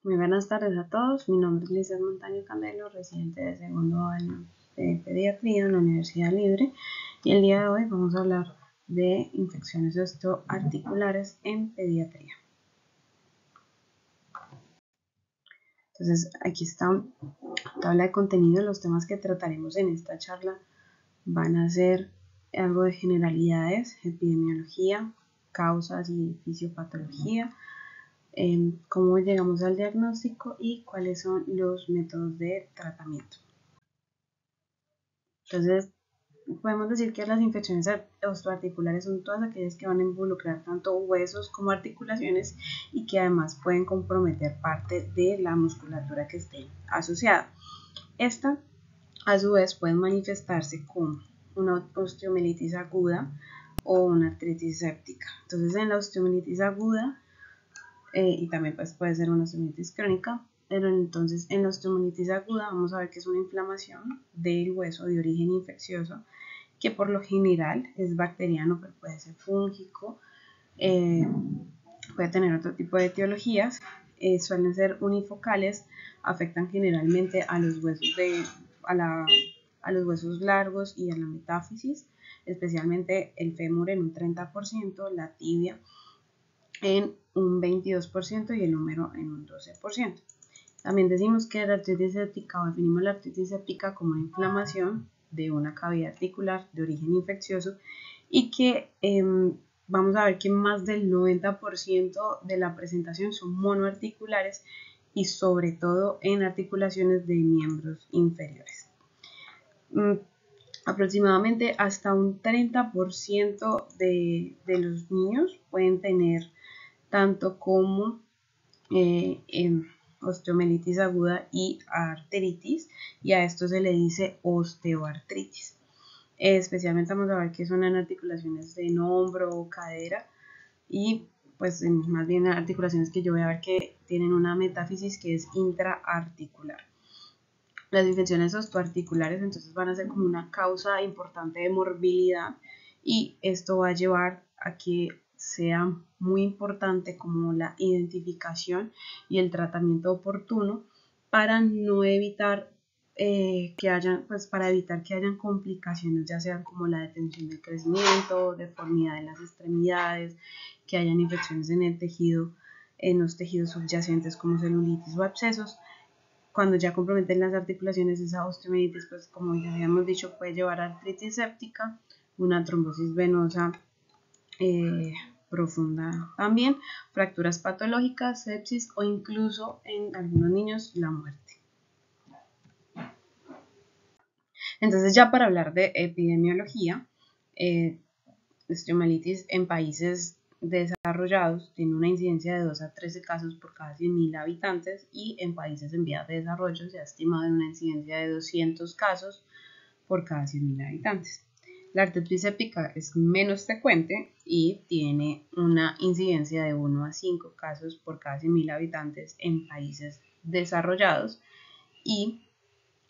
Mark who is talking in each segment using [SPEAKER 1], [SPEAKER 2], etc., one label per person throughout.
[SPEAKER 1] Muy buenas tardes a todos, mi nombre es Lizeth Montaño Candelo, residente de segundo año de pediatría en la Universidad Libre, y el día de hoy vamos a hablar de infecciones osteoarticulares en pediatría. Entonces aquí está la tabla de contenido. Los temas que trataremos en esta charla van a ser algo de generalidades, epidemiología, causas y fisiopatología, cómo llegamos al diagnóstico y cuáles son los métodos de tratamiento. Entonces, podemos decir que las infecciones osteoarticulares son todas aquellas que van a involucrar tanto huesos como articulaciones y que además pueden comprometer parte de la musculatura que esté asociada. Esta, a su vez, puede manifestarse con una osteomielitis aguda o una artritis séptica. Entonces, en la osteomielitis aguda, y también pues, puede ser una osteomielitis crónica, pero entonces en la osteomielitis aguda vamos a ver que es una inflamación del hueso de origen infeccioso, que por lo general es bacteriano, pero puede ser fúngico, puede tener otro tipo de etiologías, suelen ser unifocales, afectan generalmente a los huesos a los huesos largos y a la metáfisis, especialmente el fémur en un 30%, la tibia en un 22% y el húmero en un 12%. También decimos que la artritis séptica, o definimos la artritis séptica como una inflamación de una cavidad articular de origen infeccioso y que vamos a ver que más del 90% de la presentación son monoarticulares y sobre todo en articulaciones de miembros inferiores. Aproximadamente hasta un 30% de los niños pueden tener tanto como osteomielitis aguda y artritis, y a esto se le dice osteoartritis. Especialmente vamos a ver que son en articulaciones de hombro o cadera, y pues más bien articulaciones que yo voy a ver que tienen una metáfisis que es intraarticular. Las infecciones osteoarticulares entonces van a ser como una causa importante de morbilidad, y esto va a llevar a que sea muy importante como la identificación y el tratamiento oportuno para no evitar para evitar que hayan complicaciones, ya sean como la detención del crecimiento, deformidad de las extremidades, que hayan infecciones en el tejido, en los tejidos subyacentes como celulitis o abscesos. Cuando ya comprometen las articulaciones, esa osteomielitis, pues como ya habíamos dicho, puede llevar a artritis séptica, una trombosis venosa profunda también, fracturas patológicas, sepsis o incluso en algunos niños la muerte. Entonces, ya para hablar de epidemiología, osteomielitis en países desarrollados tiene una incidencia de 2 a 13 casos por cada 100.000 habitantes, y en países en vías de desarrollo se ha estimado en una incidencia de 200 casos por cada 100.000 habitantes. La artritis séptica es menos frecuente y tiene una incidencia de 1 a 5 casos por cada 100.000 habitantes en países desarrollados, y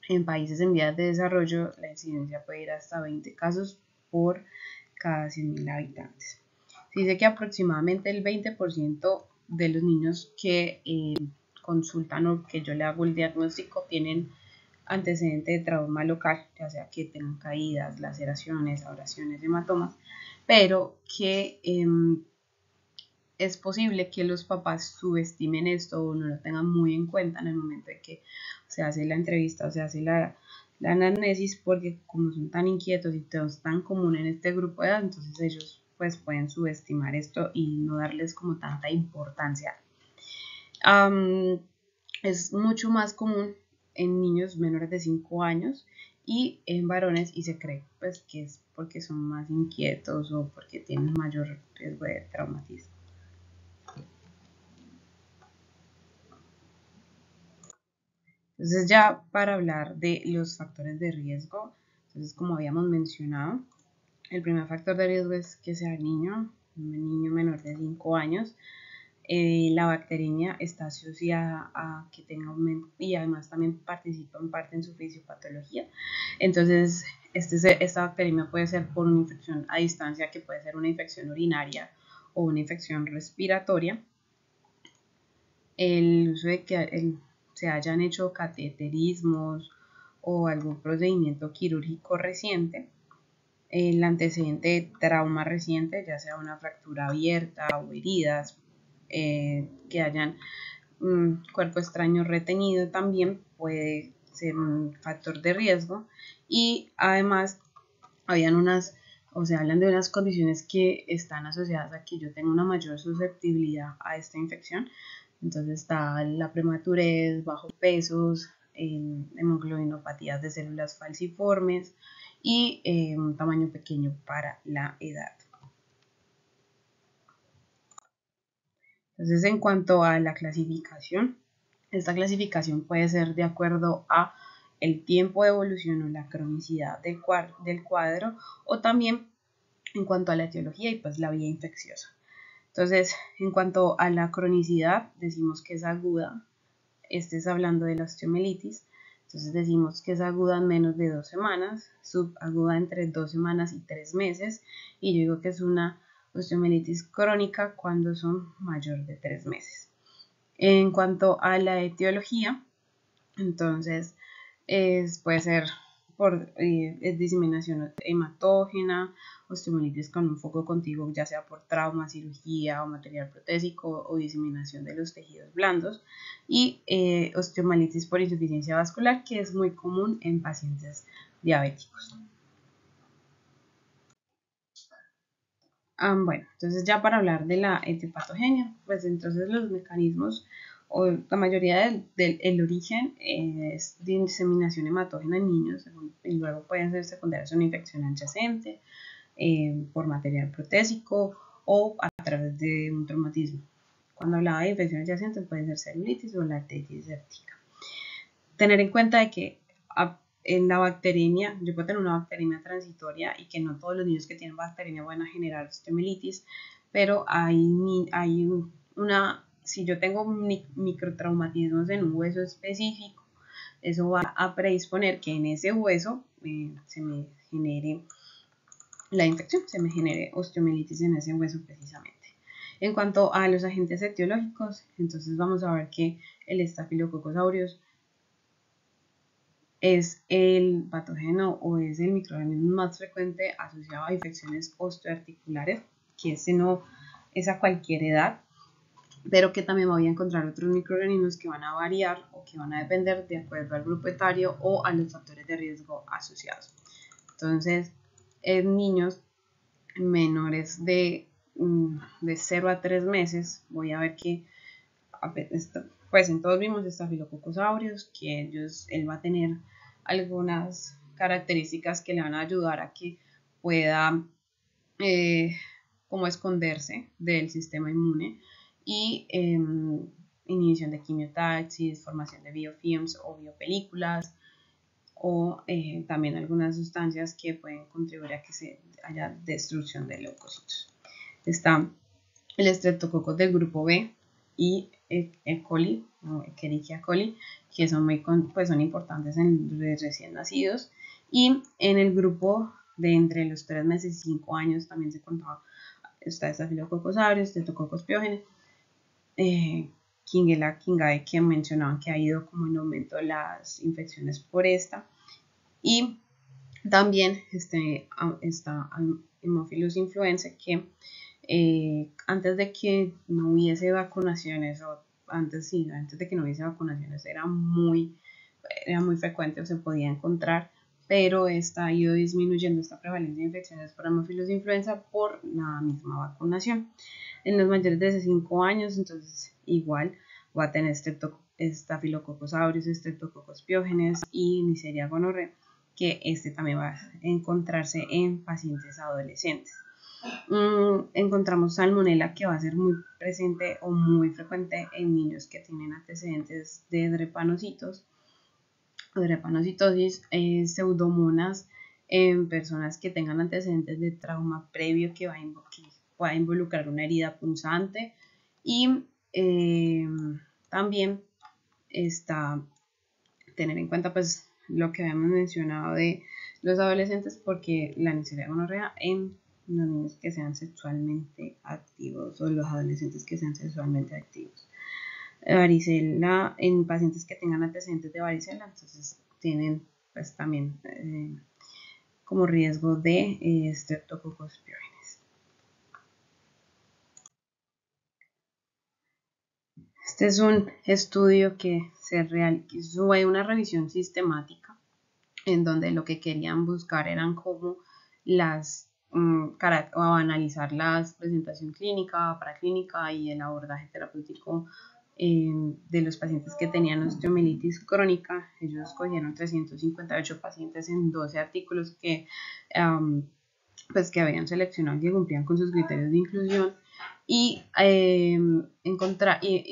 [SPEAKER 1] en países en vías de desarrollo la incidencia puede ir hasta 20 casos por cada 100.000 habitantes. Se dice que aproximadamente el 20% de los niños que consultan o que yo le hago el diagnóstico tienen antecedente de trauma local, ya sea que tengan caídas, laceraciones, abrasiones, hematomas, pero que es posible que los papás subestimen esto o no lo tengan muy en cuenta en el momento de que se hace la entrevista o se hace la anamnesis, porque como son tan inquietos y tan común en este grupo de edad, entonces ellos pues pueden subestimar esto y no darles como tanta importancia. Es mucho más común en niños menores de 5 años y en varones, y se cree pues que es porque son más inquietos o porque tienen mayor riesgo de traumatismo. Entonces, ya para hablar de los factores de riesgo, entonces como habíamos mencionado, el primer factor de riesgo es que sea un niño menor de 5 años. La bacteriemia está asociada a que tenga aumento y además también participa en parte en su fisiopatología. Entonces, esta bacteriemia puede ser por una infección a distancia, que puede ser una infección urinaria o una infección respiratoria. el uso de que se hayan hecho cateterismos o algún procedimiento quirúrgico reciente, el antecedente de trauma reciente, ya sea una fractura abierta o heridas, que hayan cuerpo extraño retenido, también puede ser un factor de riesgo. Y además habían unas, o se hablan de unas condiciones que están asociadas a que yo tengo una mayor susceptibilidad a esta infección. Entonces está la prematurez, bajos pesos, hemoglobinopatías de células falciformes y un tamaño pequeño para la edad. Entonces, en cuanto a la clasificación, esta clasificación puede ser de acuerdo a el tiempo de evolución o la cronicidad del cuadro, o también en cuanto a la etiología y pues la vía infecciosa. Entonces, en cuanto a la cronicidad, decimos que es aguda. Este es hablando de la osteomielitis. Entonces decimos que es aguda en menos de 2 semanas, subaguda entre 2 semanas y 3 meses, y yo digo que es una osteomielitis crónica cuando son mayor de 3 meses. En cuanto a la etiología, entonces puede ser por diseminación hematógena, osteomielitis con un foco contiguo, ya sea por trauma, cirugía o material protésico o diseminación de los tejidos blandos, y osteomielitis por insuficiencia vascular, que es muy común en pacientes diabéticos. Bueno, entonces ya para hablar de la etiopatogenia, pues entonces los mecanismos o la mayoría del origen es de diseminación hematógena en niños, y luego pueden ser secundarias a una infección adyacente por material protésico o a través de un traumatismo. Cuando hablaba de infección adyacente puede ser celulitis o lactitis séptica. Tener en cuenta de que en la bacteriemia, yo puedo tener una bacteriemia transitoria y que no todos los niños que tienen bacteriemia van a generar osteomielitis, pero si yo tengo microtraumatismos en un hueso específico, eso va a predisponer que en ese hueso se me genere la infección, se me genere osteomielitis en ese hueso precisamente. En cuanto a los agentes etiológicos, entonces vamos a ver que el Staphylococcus aureus es el patógeno o es el microorganismo más frecuente asociado a infecciones osteoarticulares, que ese no es a cualquier edad, pero que también voy a encontrar otros microorganismos que van a variar o que van a depender de acuerdo al grupo etario o a los factores de riesgo asociados. Entonces, en niños menores de 0 a 3 meses, voy a ver que pues en todos vimos Staphylococcus aureus, que él va a tener algunas características que le van a ayudar a que pueda como esconderse del sistema inmune, y inhibición de quimiotaxis, formación de biofilms o biopelículas, o también algunas sustancias que pueden contribuir a que haya destrucción de leucocitos. Está el estreptococcus del grupo B y E. coli o Escherichia coli, que son importantes en los recién nacidos, y en el grupo de entre los 3 meses y 5 años también se contaba, está Staphylococcus aureus, Streptococcus pyogenes, Shigella kingae, que mencionaban que ha ido como en aumento las infecciones por esta, y también está Haemophilus influenzae, que antes de que no hubiese vacunaciones, o antes de que no hubiese vacunaciones, era muy frecuente o se podía encontrar, pero ha ido disminuyendo esta prevalencia de infecciones por Haemophilus influenza por la misma vacunación. En los mayores de 5 años, entonces igual va a tener Staphylococcus aureus, Streptococcus pyogenes y Neisseria gonorrhoeae, que también va a encontrarse en pacientes adolescentes. Encontramos salmonella, que va a ser muy presente o muy frecuente en niños que tienen antecedentes de drepanocitos o drepanocitosis, pseudomonas en personas que tengan antecedentes de trauma previo que pueda involucrar una herida punzante, y también está tener en cuenta pues lo que habíamos mencionado de los adolescentes, porque la Neisseria gonorrea en los niños que sean sexualmente activos o los adolescentes que sean sexualmente activos. varicela en pacientes que tengan antecedentes de varicela, entonces tienen pues también como riesgo de Streptococcus pyogenes. Este es un estudio que se realizó una revisión sistemática en donde lo que querían buscar eran cómo o analizar la presentación clínica, paraclínica y el abordaje terapéutico de los pacientes que tenían osteomielitis crónica. Ellos cogieron 358 pacientes en 12 artículos pues que habían seleccionado que cumplían con sus criterios de inclusión y, y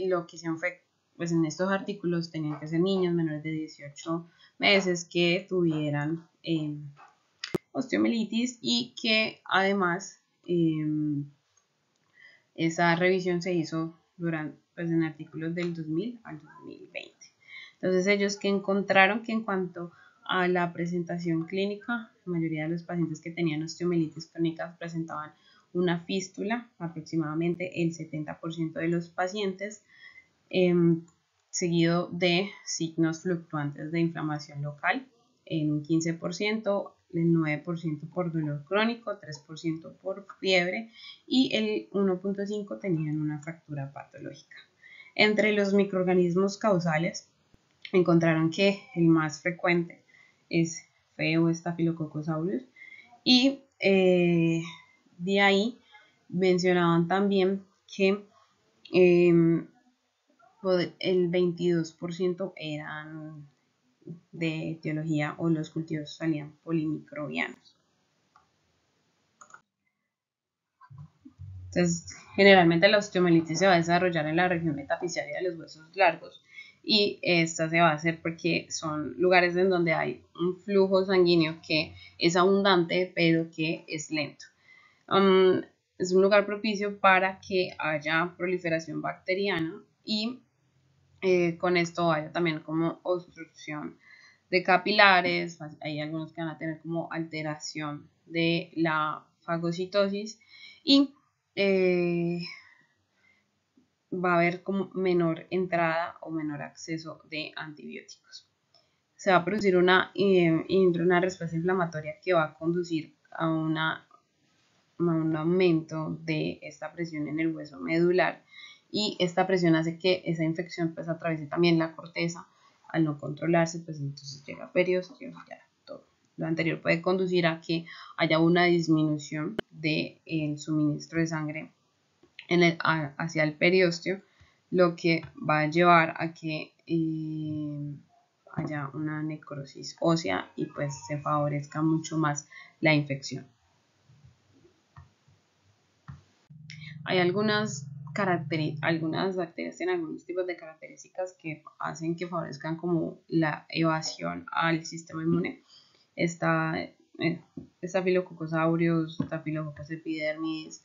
[SPEAKER 1] lo que hicieron fue, pues en estos artículos tenían que ser niños menores de 18 meses que tuvieran osteomielitis y que además esa revisión se hizo durante, pues, en artículos del 2000 al 2020. Entonces ellos que encontraron que en cuanto a la presentación clínica, la mayoría de los pacientes que tenían osteomielitis crónica presentaban una fístula, aproximadamente el 70% de los pacientes, seguido de signos fluctuantes de inflamación local en un 15%, el 9% por dolor crónico, 3% por fiebre y el 1.5% tenían una fractura patológica. Entre los microorganismos causales encontraron que el más frecuente es Pheo Staphylococcus aureus y de ahí mencionaban también que el 22% eran de etiología o los cultivos salían polimicrobianos. Entonces, generalmente la osteomielitis se va a desarrollar en la región metaficiaria de los huesos largos y esta se va a hacer porque son lugares en donde hay un flujo sanguíneo que es abundante pero que es lento. Es un lugar propicio para que haya proliferación bacteriana y con esto haya también como obstrucción de capilares, hay algunos que van a tener como alteración de la fagocitosis y va a haber como menor entrada o menor acceso de antibióticos. Se va a producir una respuesta inflamatoria que va a conducir a un aumento de esta presión en el hueso medular y esta presión hace que esa infección pues atraviese también la corteza. Al no controlarse pues entonces llega periostio, ya todo. Lo anterior puede conducir a que haya una disminución del suministro de sangre hacia el periostio, lo que va a llevar a que haya una necrosis ósea y pues se favorezca mucho más la infección. Hay algunas bacterias tienen algunos tipos de características que hacen que favorezcan como la evasión al sistema inmune. Staphylococcus aureus, Staphylococcus epidermidis,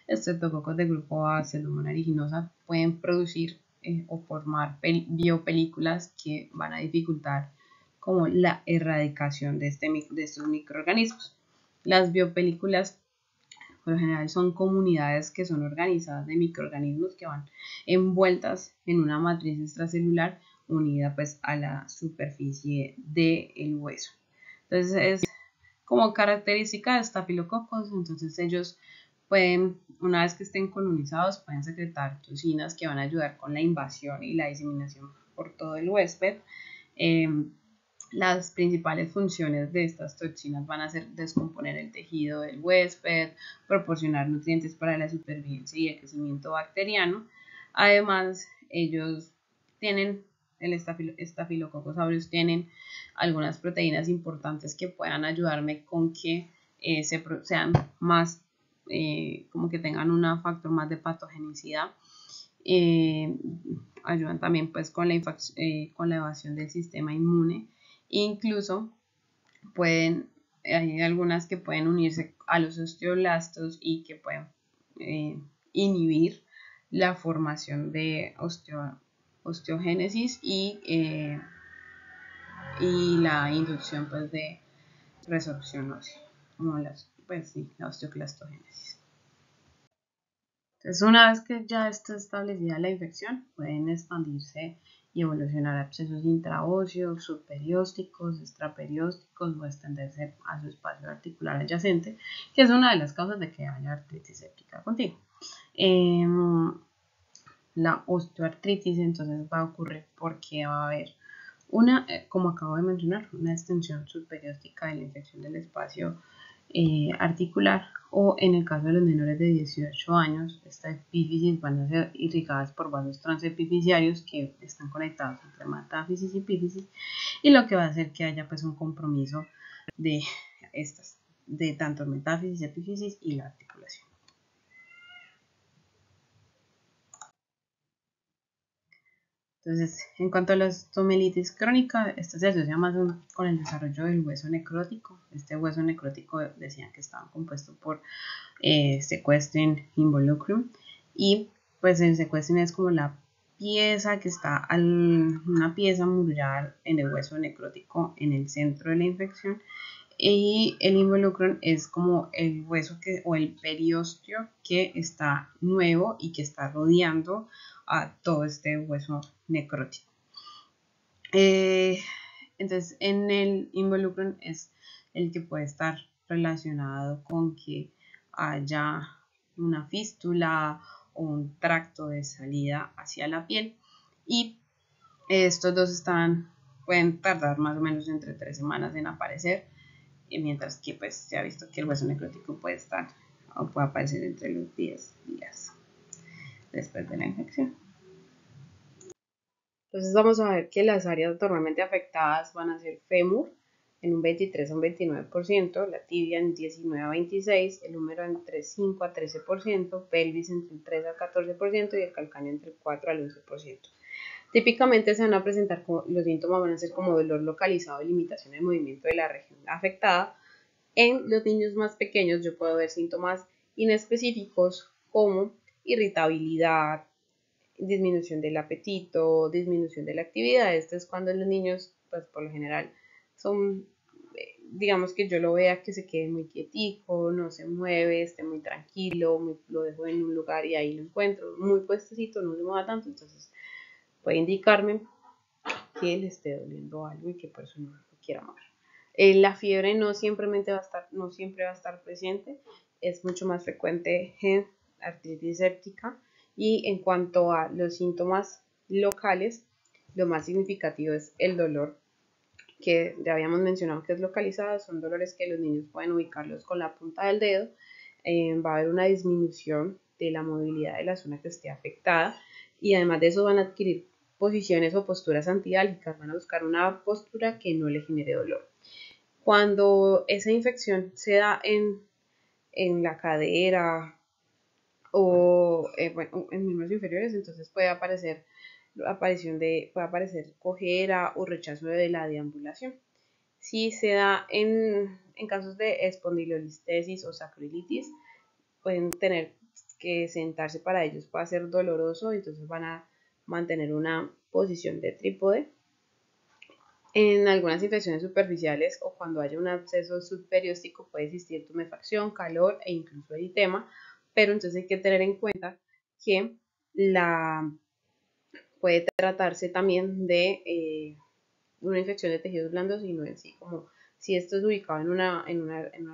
[SPEAKER 1] estreptococos de grupo A, Pseudomonas aeruginosa pueden producir o formar biopelículas que van a dificultar como la erradicación de estos microorganismos. Las biopelículas por lo general son comunidades que son organizadas de microorganismos que van envueltas en una matriz extracelular unida pues a la superficie del hueso. Entonces es como característica de estafilococos, entonces ellos pueden, una vez que estén colonizados, pueden secretar toxinas que van a ayudar con la invasión y la diseminación por todo el huésped. Las principales funciones de estas toxinas van a ser descomponer el tejido del huésped, proporcionar nutrientes para la supervivencia y el crecimiento bacteriano. Además, ellos tienen, el Staphylococcus aureus tienen algunas proteínas importantes que puedan ayudarme con que sean más, como que tengan un factor más de patogenicidad. Ayudan también pues con la evasión del sistema inmune. Incluso hay algunas que pueden unirse a los osteoblastos y que pueden inhibir la formación de osteogénesis y la inducción pues, de resorción ósea, como la osteoclastogénesis. Entonces, una vez que ya está establecida la infección, pueden expandirse y evolucionar a abscesos intraóseos, subperiósticos, extraperiósticos o extenderse a su espacio articular adyacente, que es una de las causas de que haya artritis séptica continua. La osteoartritis entonces va a ocurrir porque va a haber una, como acabo de mencionar, una extensión subperióstica de la infección del espacio articular, o en el caso de los menores de 18 años, estas epífisis van a ser irrigadas por vasos transepificiarios que están conectados entre metáfisis y epífisis, y lo que va a hacer que haya pues un compromiso de estas, de tanto metáfisis, epífisis y la articulación. Entonces, en cuanto a la osteomielitis crónica, esta se asocia más con el desarrollo del hueso necrótico. Este hueso necrótico decían que estaba compuesto por sequestrin involucrum, y pues el sequestrin es como la pieza que está una pieza mural en el hueso necrótico en el centro de la infección, y el involucrum es como el hueso o el periósteo que está nuevo y que está rodeando a todo este hueso necrótico. Entonces, en el involucrum es el que puede estar relacionado con que haya una fístula o un tracto de salida hacia la piel, y estos dos pueden tardar más o menos entre 3 semanas en aparecer, mientras que pues se ha visto que el hueso necrótico puede aparecer entre los 10 días después de la infección. Entonces vamos a ver que las áreas normalmente afectadas van a ser fémur en un 23 a un 29%, la tibia en 19 a 26%, el húmero entre 5 a 13%, pelvis entre el 3 a 14% y el calcáneo entre el 4 al 11%. Típicamente se van a presentar los síntomas van a ser como dolor localizado y limitación de movimiento de la región afectada. En los niños más pequeños yo puedo ver síntomas inespecíficos como irritabilidad, disminución del apetito, disminución de la actividad. Esto es cuando los niños, pues por lo general, son, digamos que yo lo vea que se quede muy quietico, no se mueve, esté muy tranquilo, lo dejo en un lugar y ahí lo encuentro muy puestecito, no se mueva tanto, entonces puede indicarme que le esté doliendo algo y que por eso no lo quiera mover. La fiebre no siempre va a estar presente, es mucho más frecuente en artritis séptica. Y en cuanto a los síntomas locales, lo más significativo es el dolor, que ya habíamos mencionado que es localizado, son dolores que los niños pueden ubicarlos con la punta del dedo. Va a haber una disminución de la movilidad de la zona que esté afectada, y además de eso van a adquirir posiciones o posturas antiálgicas, van a buscar una postura que no le genere dolor. Cuando esa infección se da en la cadera o en miembros inferiores, entonces puede aparecer cojera o rechazo de la deambulación. Si se da en casos de espondilolistesis o sacroiliitis, pueden tener que sentarse, para ellos puede ser doloroso, entonces van a mantener una posición de trípode. En algunas infecciones superficiales o cuando haya un absceso subperióstico puede existir tumefacción, calor e incluso eritema, pero entonces hay que tener en cuenta que puede tratarse también de una infección de tejidos blandos y no en sí, como si esto es ubicado en una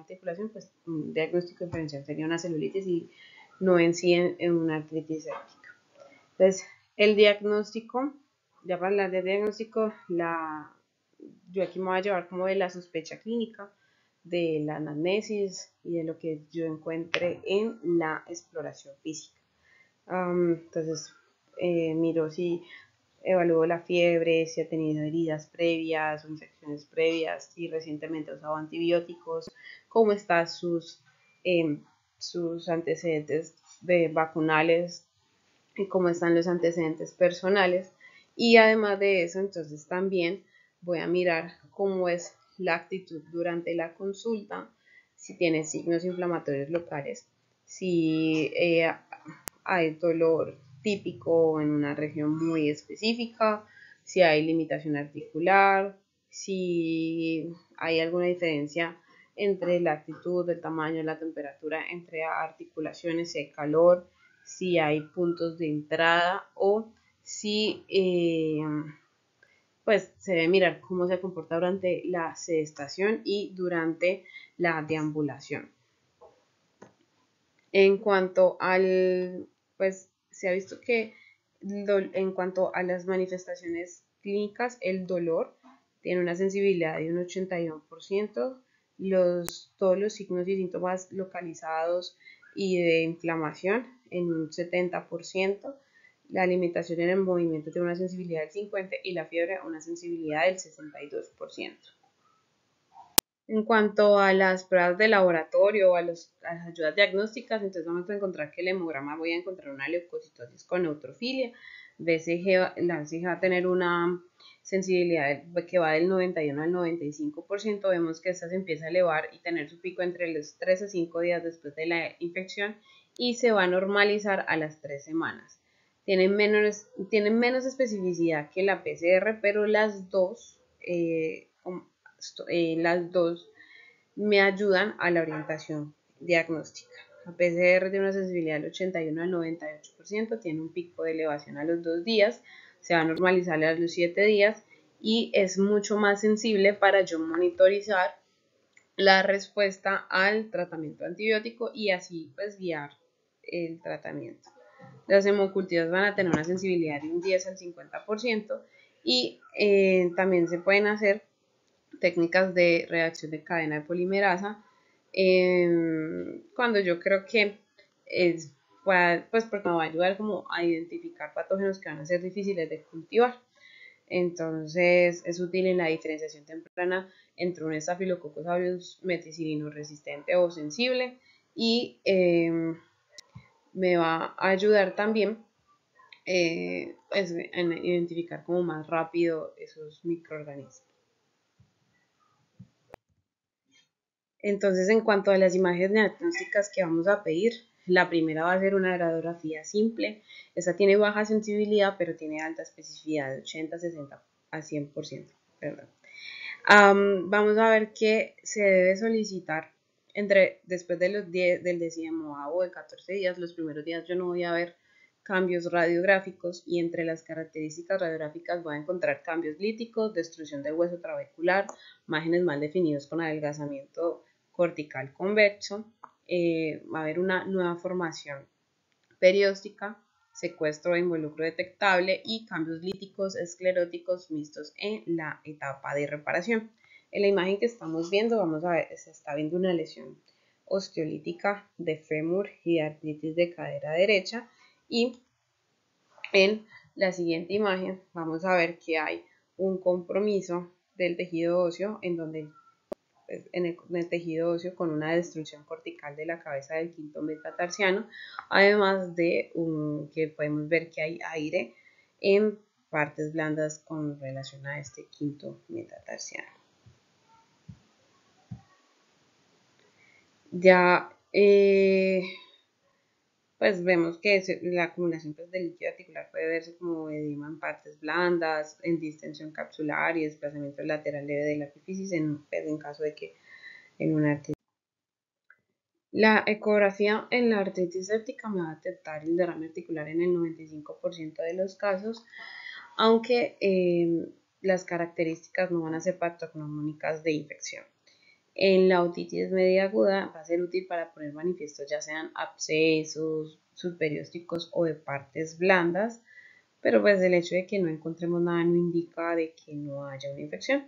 [SPEAKER 1] articulación, pues un diagnóstico diferencial sería una celulitis y no en sí en una artritis séptica. Entonces, el diagnóstico, ya para hablar de diagnóstico, yo aquí me voy a llevar como de la sospecha clínica, de la anamnesis y de lo que yo encuentre en la exploración física. Entonces, miro si evalúo la fiebre, si ha tenido heridas previas o infecciones previas, si recientemente ha usado antibióticos, cómo están sus antecedentes vacunales y cómo están los antecedentes personales. Y además de eso, entonces también voy a mirar cómo es la actitud durante la consulta, si tiene signos inflamatorios locales, si hay dolor típico en una región muy específica, si hay limitación articular, si hay alguna diferencia entre la actitud, el tamaño, la temperatura entre articulaciones, si hay calor, si hay puntos de entrada o si pues se debe mirar cómo se comporta durante la sedestación y durante la deambulación. En cuanto al, pues se ha visto que en cuanto a las manifestaciones clínicas, el dolor tiene una sensibilidad de un 81%, todos los signos y síntomas localizados y de inflamación en un 70%, la limitación en el movimiento tiene una sensibilidad del 50% y la fiebre una sensibilidad del 62%. En cuanto a las pruebas de laboratorio o a las ayudas diagnósticas, entonces vamos a encontrar que el hemograma voy a encontrar una leucocitosis con neutrofilia. La BCG va a tener una sensibilidad que va del 91 al 95%. Vemos que esta se empieza a elevar y tener su pico entre los 3 a 5 días después de la infección y se va a normalizar a las 3 semanas. Tienen menos especificidad que la PCR, pero las dos me ayudan a la orientación diagnóstica. La PCR tiene una sensibilidad del 81 al 98%, tiene un pico de elevación a los 2 días, se va a normalizar a los 7 días y es mucho más sensible para yo monitorizar la respuesta al tratamiento antibiótico y así pues guiar el tratamiento. Las hemocultivas van a tener una sensibilidad de un 10 al 50% y también se pueden hacer técnicas de reacción de cadena de polimerasa, cuando yo creo que es, pues porque me va a ayudar como a identificar patógenos que van a ser difíciles de cultivar. Entonces es útil en la diferenciación temprana entre un Staphylococcus aureus meticilino resistente o sensible y me va a ayudar también en identificar como más rápido esos microorganismos. Entonces, en cuanto a las imágenes diagnósticas que vamos a pedir, la primera va a ser una radiografía simple. Esta tiene baja sensibilidad, pero tiene alta especificidad de 80, 60 a 100%. Perdón. Vamos a ver que se debe solicitar después de del 10º o de 14 días. Los primeros días yo no voy a ver cambios radiográficos y entre las características radiográficas voy a encontrar cambios líticos, destrucción del hueso trabecular, márgenes mal definidos con adelgazamiento cortical convexo, va a haber una nueva formación perióstica, secuestro de involucro detectable y cambios líticos escleróticos mixtos en la etapa de reparación. En la imagen que estamos viendo, vamos a ver, se está viendo una lesión osteolítica de fémur y artritis de cadera derecha y en la siguiente imagen vamos a ver que hay un compromiso del tejido óseo en donde en el tejido óseo con una destrucción cortical de la cabeza del quinto metatarsiano, además de que podemos ver que hay aire en partes blandas con relación a este quinto metatarsiano. Ya pues vemos que la acumulación pues, de líquido articular puede verse como edema en partes blandas, en distensión capsular y desplazamiento lateral leve de la epífisis en caso de que en una artritis. La ecografía en la artritis séptica me va a detectar el derrame articular en el 95% de los casos, aunque las características no van a ser patognomónicas de infección. En la otitis media aguda va a ser útil para poner manifiesto ya sean abscesos, subperiósticos o de partes blandas, pero pues el hecho de que no encontremos nada no indica de que no haya una infección.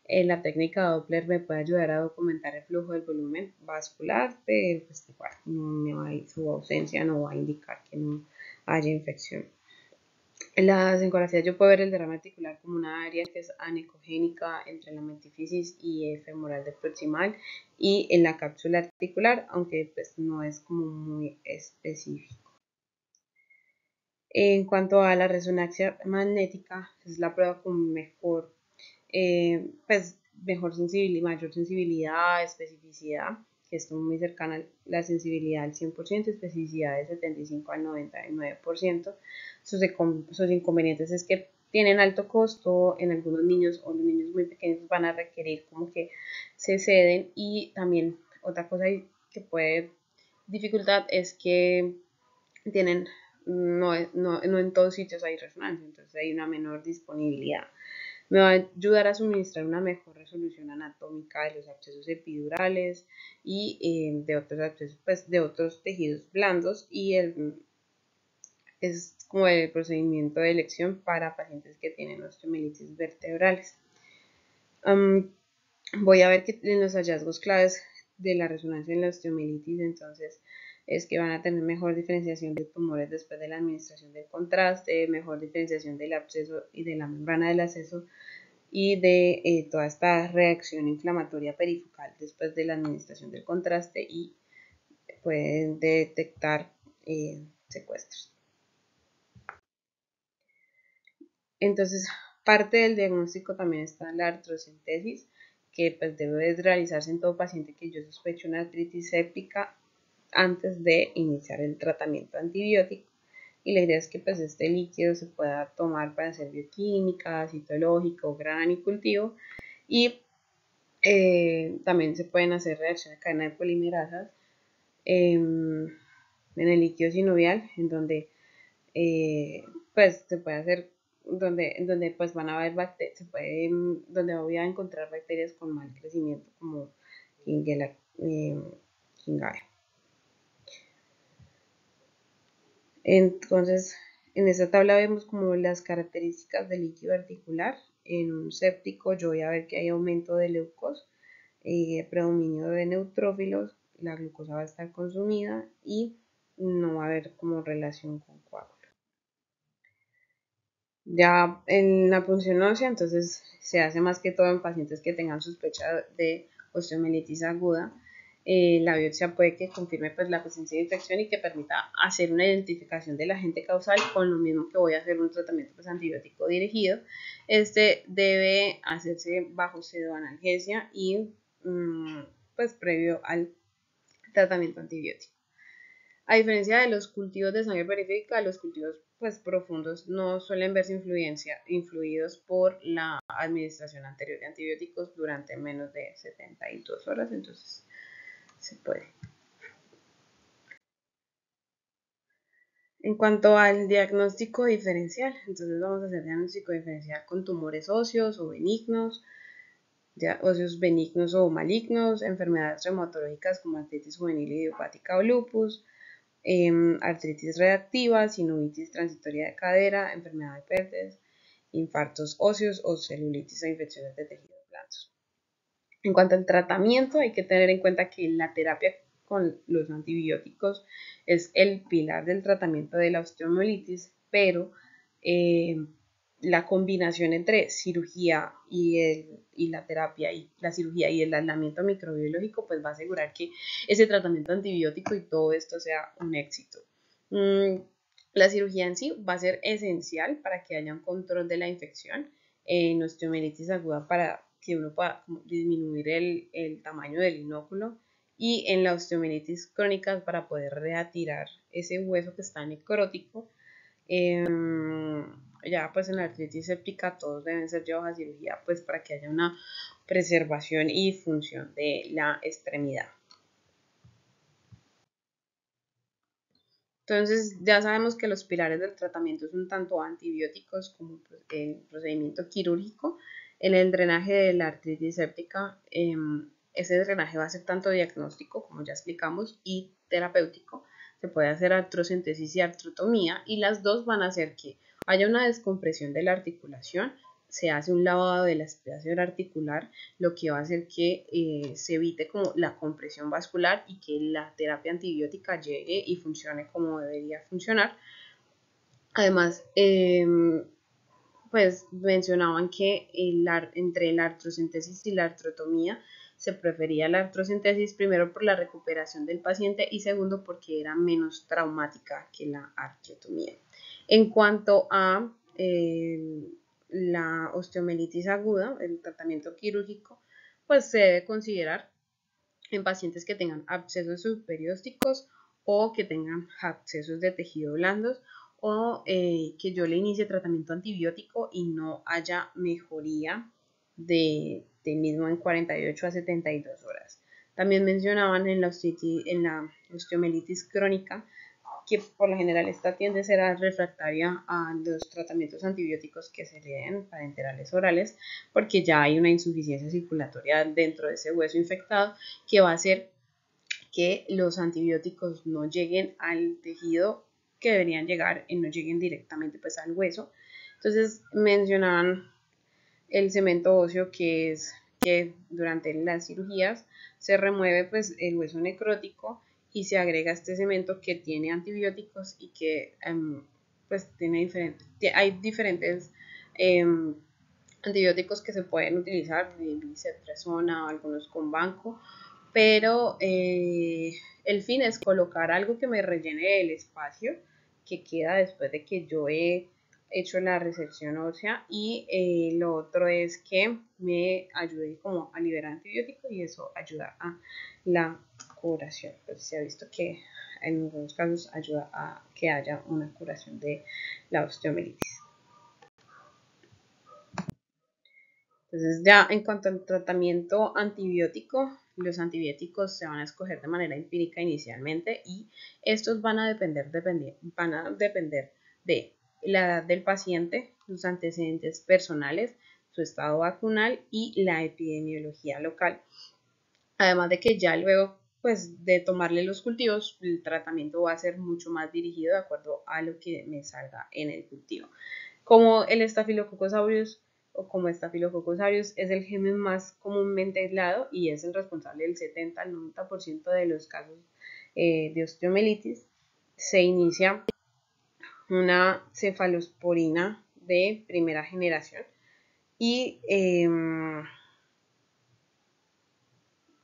[SPEAKER 1] La técnica Doppler me puede ayudar a documentar el flujo del volumen vascular, pero pues igual su ausencia no va a indicar que no haya infección. En las ecografías yo puedo ver el derrame articular como una área que es anecogénica entre la metafisis y el femoral del proximal y en la cápsula articular, aunque pues no es como muy específico. En cuanto a la resonancia magnética, es la prueba con mejor sensibilidad, mayor sensibilidad, especificidad, que es muy cercana a la sensibilidad al 100%, especificidad del 75 al 99%. Sus inconvenientes es que tienen alto costo en algunos niños o los niños muy pequeños van a requerir como que se ceden y también otra cosa que puede dificultad es que tienen, no en todos sitios hay resonancia, entonces hay una menor disponibilidad. Me va a ayudar a suministrar una mejor resolución anatómica de los abscesos epidurales y de otros abscesos, pues, de otros tejidos blandos, y es como el procedimiento de elección para pacientes que tienen osteomielitis vertebrales. Voy a ver que en los hallazgos claves de la resonancia en la osteomielitis, entonces es que van a tener mejor diferenciación de tumores después de la administración del contraste, mejor diferenciación del absceso y de la membrana del acceso, y de toda esta reacción inflamatoria perifocal después de la administración del contraste, y pueden detectar secuestros. Entonces, parte del diagnóstico también está la artrocentesis, que pues debe realizarse en todo paciente que yo sospeche una artritis séptica antes de iniciar el tratamiento antibiótico. Y la idea es que pues este líquido se pueda tomar para hacer bioquímica, citológico, gran y cultivo, y también se pueden hacer reacciones de cadena de polimerasas en el líquido sinovial, en donde pues se puede hacer, donde pues van a haber bacterias, donde voy a encontrar bacterias con mal crecimiento como Shigella, Shingai. Entonces, en esta tabla vemos como las características del líquido articular. En un séptico yo voy a ver que hay aumento de leucos, predominio de neutrófilos, la glucosa va a estar consumida y no va a haber como relación con coágulos. Ya en la punción ósea, entonces se hace más que todo en pacientes que tengan sospecha de osteomielitis aguda. La biopsia puede que confirme pues la presencia de infección y que permita hacer una identificación del agente causal, con lo mismo que voy a hacer un tratamiento pues, antibiótico dirigido. Este debe hacerse bajo pseudoanalgesia y pues previo al tratamiento antibiótico. A diferencia de los cultivos de sangre periférica, los cultivos pues, profundos no suelen verse influidos por la administración anterior de antibióticos durante menos de 72 horas, entonces se puede. En cuanto al diagnóstico diferencial, entonces vamos a hacer diagnóstico diferencial con tumores óseos o benignos, óseos benignos o malignos, enfermedades reumatológicas como artritis juvenil idiopática o lupus, artritis reactiva, sinovitis transitoria de cadera, enfermedad de Pertes, infartos óseos o celulitis o infecciones de tejidos blandos. En cuanto al tratamiento, hay que tener en cuenta que la terapia con los antibióticos es el pilar del tratamiento de la osteomielitis, pero la combinación entre cirugía y la terapia, y la cirugía y el aislamiento microbiológico, pues va a asegurar que ese tratamiento antibiótico y todo esto sea un éxito. La cirugía en sí va a ser esencial para que haya un control de la infección en osteomielitis aguda, para que uno pueda disminuir el tamaño del inóculo, y en la osteomielitis crónica para poder reatirar ese hueso que está necrótico. Ya pues en la artritis séptica todos deben ser llevados a cirugía, pues para que haya una preservación y función de la extremidad. Entonces ya sabemos que los pilares del tratamiento son tanto antibióticos como pues, el procedimiento quirúrgico. En el drenaje de la artritis séptica, ese drenaje va a ser tanto diagnóstico, como ya explicamos, y terapéutico. Se puede hacer artrocentesis y artrotomía, y las dos van a hacer que haya una descompresión de la articulación, se hace un lavado de la espesor articular, lo que va a hacer que se evite como la compresión vascular y que la terapia antibiótica llegue y funcione como debería funcionar. Además, pues mencionaban que entre la artrocentesis y la artrotomía se prefería la artrocentesis, primero por la recuperación del paciente y segundo porque era menos traumática que la artrotomía. En cuanto a la osteomielitis aguda, el tratamiento quirúrgico, pues se debe considerar en pacientes que tengan abscesos subperiósticos o que tengan abscesos de tejido blandos, o que yo le inicie tratamiento antibiótico y no haya mejoría de mismo en 48 a 72 horas. También mencionaban en la osteomielitis crónica que por lo general esta tiende a ser refractaria a los tratamientos antibióticos que se le den parenterales orales, porque ya hay una insuficiencia circulatoria dentro de ese hueso infectado que va a hacer que los antibióticos no lleguen al tejido que deberían llegar y no lleguen directamente pues al hueso. Entonces mencionaban el cemento óseo, que es que durante las cirugías se remueve pues el hueso necrótico y se agrega este cemento que tiene antibióticos y que pues hay diferentes antibióticos que se pueden utilizar, ceftriaxona, algunos con banco, pero el fin es colocar algo que me rellene el espacio que queda después de que yo he hecho la resección ósea, y lo otro es que me ayude como a liberar antibióticos y eso ayuda a la curación. Pues se ha visto que en algunos casos ayuda a que haya una curación de la osteomielitis. Entonces ya en cuanto al tratamiento antibiótico, los antibióticos se van a escoger de manera empírica inicialmente y estos van a depender de la edad del paciente, sus antecedentes personales, su estado vacunal y la epidemiología local. Además de que ya luego pues de tomarle los cultivos, el tratamiento va a ser mucho más dirigido de acuerdo a lo que me salga en el cultivo. Como el Staphylococcus aureus como Staphylococcus aureus es el germen más comúnmente aislado y es el responsable del 70 al 90% de los casos de osteomielitis, se inicia una cefalosporina de primera generación y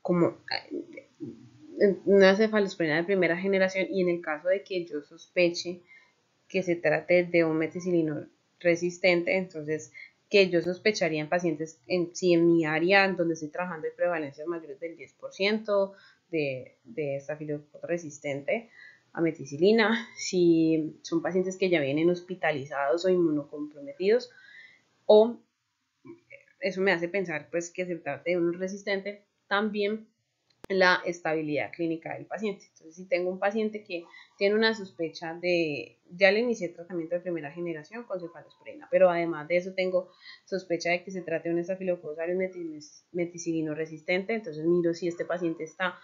[SPEAKER 1] como una cefalosporina de primera generación, y en el caso de que yo sospeche que se trate de un meticilino resistente, entonces que yo sospecharía en pacientes, si en mi área donde estoy trabajando hay prevalencias mayores del 10% de estafilococo resistente a meticilina, si son pacientes que ya vienen hospitalizados o inmunocomprometidos, o eso me hace pensar pues que se trate de un resistente, también la estabilidad clínica del paciente. Entonces, si tengo un paciente que tiene una sospecha ya le inicié tratamiento de primera generación con cefalosporina, pero además de eso tengo sospecha de que se trate de un estafilococcus aureus meticilino resistente, entonces miro si este paciente está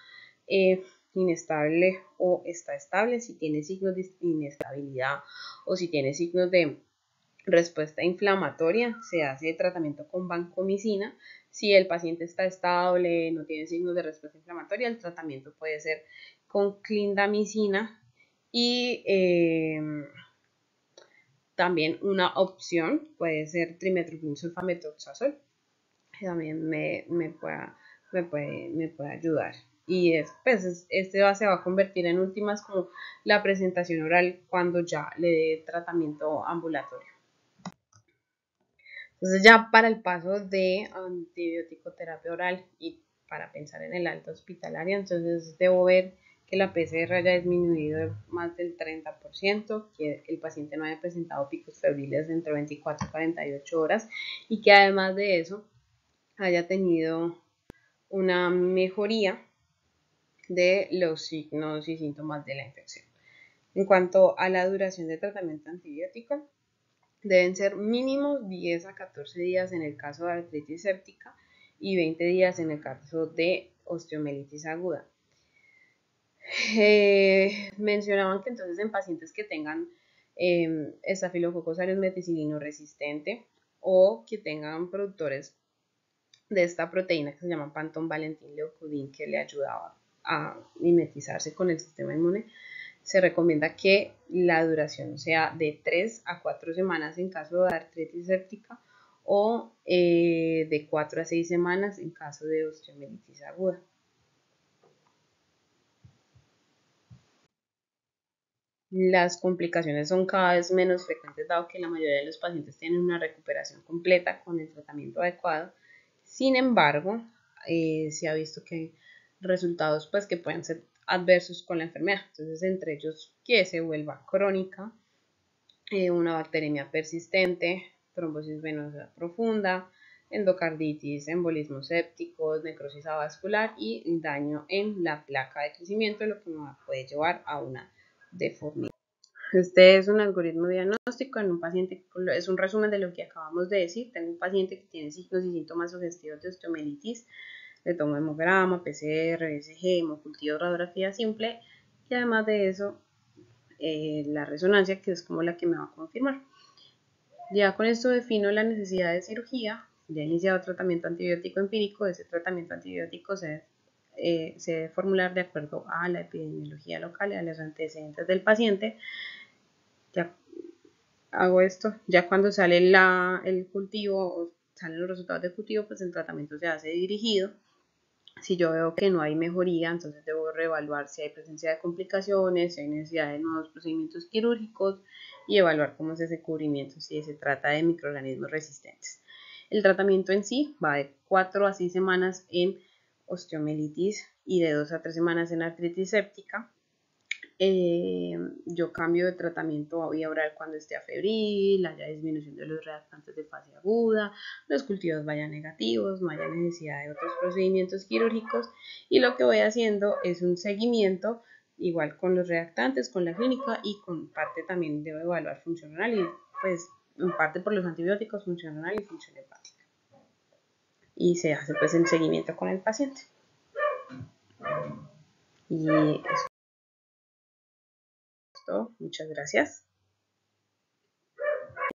[SPEAKER 1] inestable o está estable, si tiene signos de inestabilidad o si tiene signos de respuesta inflamatoria, se hace tratamiento con vancomicina. Si el paciente está estable, no tiene signos de respuesta inflamatoria, el tratamiento puede ser con clindamicina, y también una opción puede ser trimethoprim sulfamethoxazol, que también me puede ayudar. Y después este se va a convertir en últimas como la presentación oral cuando ya le dé tratamiento ambulatorio. Entonces ya para el paso de antibiótico terapia oral y para pensar en el alta hospitalaria, entonces debo ver que la PCR haya disminuido más del 30%, que el paciente no haya presentado picos febriles entre 24 y 48 horas y que además de eso haya tenido una mejoría de los signos y síntomas de la infección. En cuanto a la duración de tratamiento antibiótico, deben ser mínimo 10 a 14 días en el caso de artritis séptica y 20 días en el caso de osteomielitis aguda. Mencionaban que entonces en pacientes que tengan Staphylococcus aureus meticilino resistente o que tengan productores de esta proteína que se llama Panton Valentin Leucodin, que le ayudaba a mimetizarse con el sistema inmune, se recomienda que la duración sea de 3 a 4 semanas en caso de artritis séptica o de 4 a 6 semanas en caso de osteomielitis aguda. Las complicaciones son cada vez menos frecuentes dado que la mayoría de los pacientes tienen una recuperación completa con el tratamiento adecuado. Sin embargo, se ha visto que hay resultados pues, que pueden ser adversos con la enfermedad. Entonces, entre ellos que se vuelva crónica, una bacteremia persistente, trombosis venosa profunda, endocarditis, embolismo séptico, necrosis avascular y daño en la placa de crecimiento, lo que puede llevar a una deformidad. Este es un algoritmo diagnóstico en un paciente, es un resumen de lo que acabamos de decir. Tengo un paciente que tiene signos y síntomas sugestivos de osteomielitis, le tomo hemograma, PCR, ECG, hemocultivo, radiografía simple y además de eso la resonancia, que es como la que me va a confirmar. Ya con esto defino la necesidad de cirugía, ya he iniciado tratamiento antibiótico empírico, ese tratamiento antibiótico se debe formular de acuerdo a la epidemiología local y a los antecedentes del paciente. Ya hago esto, ya cuando sale el cultivo o salen los resultados del cultivo, pues el tratamiento se hace dirigido. Si yo veo que no hay mejoría, entonces debo reevaluar si hay presencia de complicaciones, si hay necesidad de nuevos procedimientos quirúrgicos y evaluar cómo es ese cubrimiento, si se trata de microorganismos resistentes. El tratamiento en sí va de 4 a 6 semanas en osteomielitis y de 2 a 3 semanas en artritis séptica. Yo cambio de tratamiento a vía oral cuando esté febril, haya disminución de los reactantes de fase aguda, los cultivos vayan negativos, no haya necesidad de otros procedimientos quirúrgicos y lo que voy haciendo es un seguimiento igual con los reactantes, con la clínica y con parte también debo evaluar función renal y pues en parte por los antibióticos, función renal y función hepática. Y se hace pues el seguimiento con el paciente. Y eso es todo. Muchas gracias.